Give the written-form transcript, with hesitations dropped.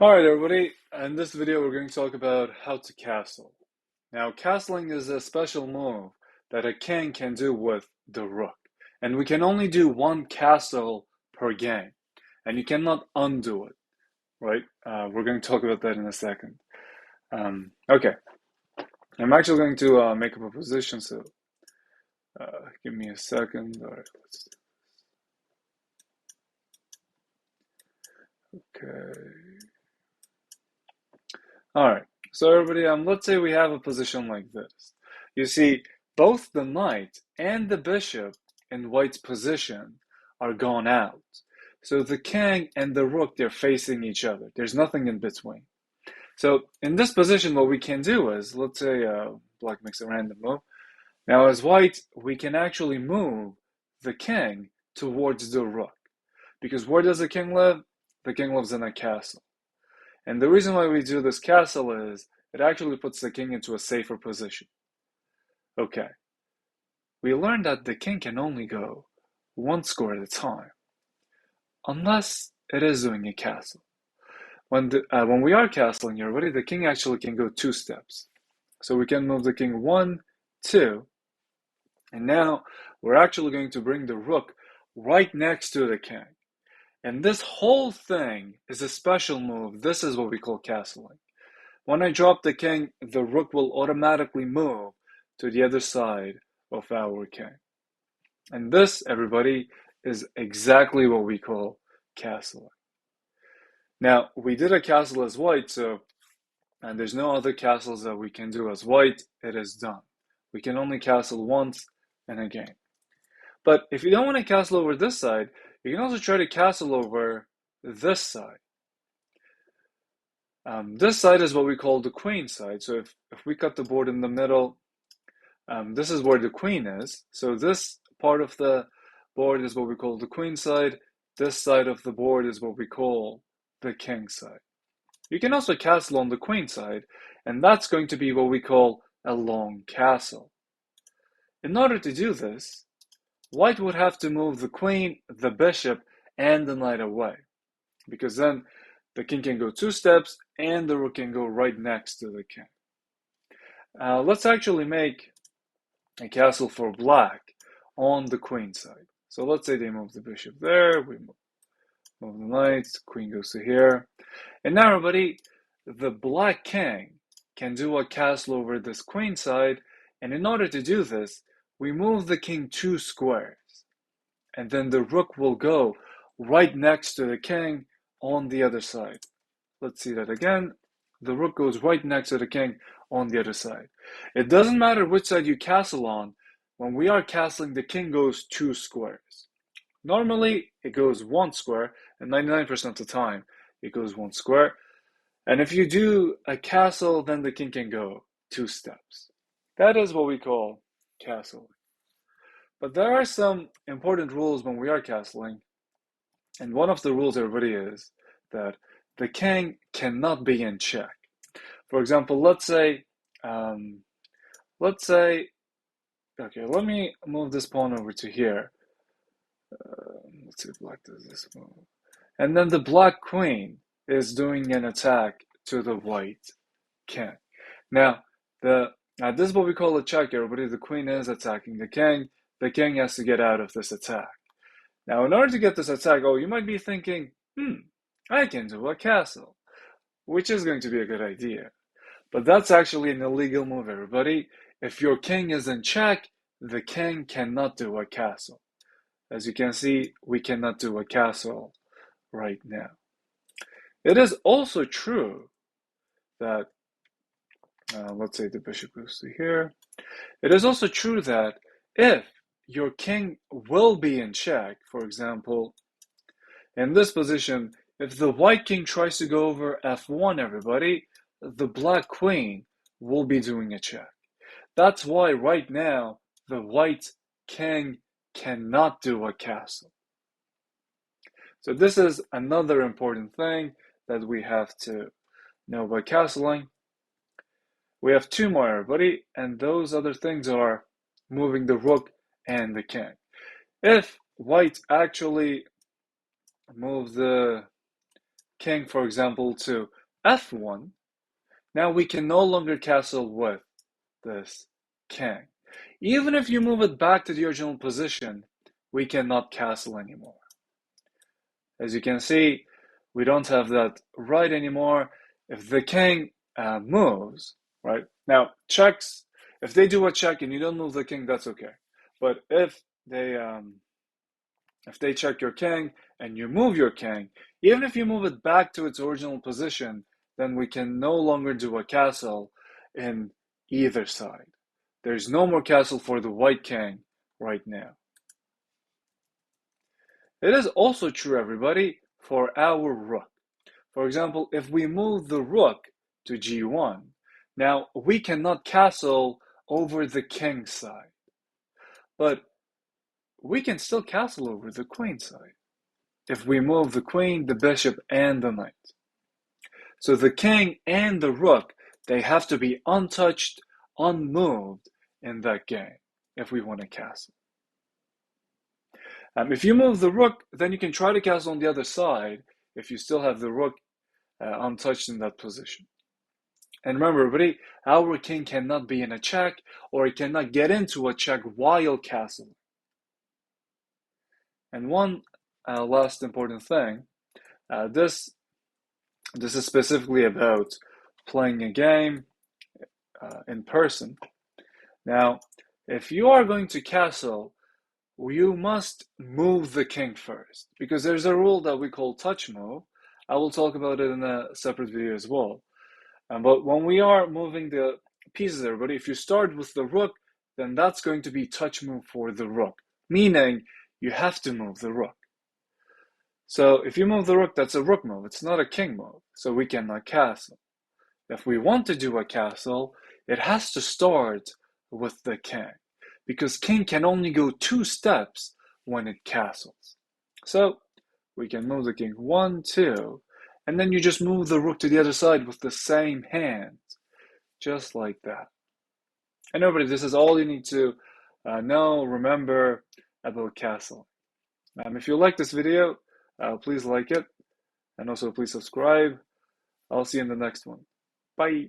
Alright everybody, in this video we're going to talk about how to castle. Now castling is a special move that a king can do with the rook. And we can only do one castle per game. And you cannot undo it, right? We're going to talk about that in a second. Okay, I'm actually going to make up a position, so give me a second. Alright, okay. Alright, so everybody, let's say we have a position like this. You see, both the knight and the bishop in white's position are gone out. So the king and the rook, they're facing each other. There's nothing in between. So in this position, what we can do is, let's say black makes a random move. Now as white, we can actually move the king towards the rook. Because where does the king live? The king lives in a castle. And the reason why we do this castle is it actually puts the king into a safer position. Okay, we learned that the king can only go one square at a time, unless it is doing a castle. When we are castling here, already, the king actually can go 2 steps. So we can move the king 1, 2, and now we're actually going to bring the rook right next to the king. And this whole thing is a special move. This is what we call castling. When I drop the king, the rook will automatically move to the other side of our king. And this, everybody, is exactly what we call castling. Now, we did a castle as white, and there's no other castles that we can do as white. It is done. We can only castle once in a game. But if you don't want to castle over this side, you can also try to castle over this side. This side is what we call the queen side. So if we cut the board in the middle, this is where the queen is. So this part of the board is what we call the queen side. This side of the board is what we call the king side. You can also castle on the queen side, and that's going to be what we call a long castle. In order to do this, white would have to move the queen, the bishop, and the knight away, because then the king can go 2 steps and the rook can go right next to the king. Let's actually make a castle for black on the queen side. So let's say they move the bishop there, we move the knight, queen goes to here. And now everybody, the black king can do a castle over this queen side, and in order to do this, we move the king 2 squares. And then the rook will go right next to the king on the other side. Let's see that again. The rook goes right next to the king on the other side. It doesn't matter which side you castle on. When we are castling, the king goes 2 squares. Normally, it goes 1 square, and 99% of the time, it goes 1 square. And if you do a castle, then the king can go 2 steps. That is what we call castling. But there are some important rules when we are castling. And one of the rules, everybody, is that the king cannot be in check. For example, let's say, okay, let me move this pawn over to here. Let's see if black does this move. And then the black queen is doing an attack to the white king. Now, this is what we call a check, everybody. The queen is attacking the king. The king has to get out of this attack. Now, in order to get this attack, you might be thinking, I can do a castle, which is going to be a good idea. But that's actually an illegal move, everybody. If your king is in check, the king cannot do a castle. As you can see, we cannot do a castle right now. It is also true that, let's say the bishop goes to here. It is also true that if your king will be in check, for example, in this position, if the white king tries to go over f1, everybody, the black queen will be doing a check. That's why right now, the white king cannot do a castle. So this is another important thing that we have to know about castling. We have 2 more, everybody, and those other things are moving the rook and the king. If white actually moves the king, for example, to f1, now we can no longer castle with this king. Even if you move it back to the original position, we cannot castle anymore. As you can see, we don't have that right anymore. If the king moves, right? Now, checks, if they do a check and you don't move the king, that's okay. But if they check your king and you move your king, even if you move it back to its original position, then we can no longer do a castle in either side. There's no more castle for the white king right now. It is also true, everybody, for our rook. For example, if we move the rook to g1, now we cannot castle over the king side, but we can still castle over the queen side if we move the queen, the bishop, and the knight. So the king and the rook, they have to be untouched, unmoved in that game if we want to castle. If you move the rook, then you can try to castle on the other side if you still have the rook untouched in that position. And remember, everybody, our king cannot be in a check, or he cannot get into a check while castling. And one last important thing, this is specifically about playing a game in person. Now, if you are going to castle, you must move the king first, because there's a rule that we call touch move. I will talk about it in a separate video as well. But when we are moving the pieces, everybody, if you start with the rook, then that's going to be touch move for the rook, meaning you have to move the rook. So if you move the rook, that's a rook move. It's not a king move, so we cannot castle. If we want to do a castle, it has to start with the king, because king can only go 2 steps when it castles. So we can move the king 1, 2, and then you just move the rook to the other side with the same hand, just like that. And everybody, this is all you need to know, remember about castling. If you like this video, please like it, and also please subscribe. I'll see you in the next one. Bye.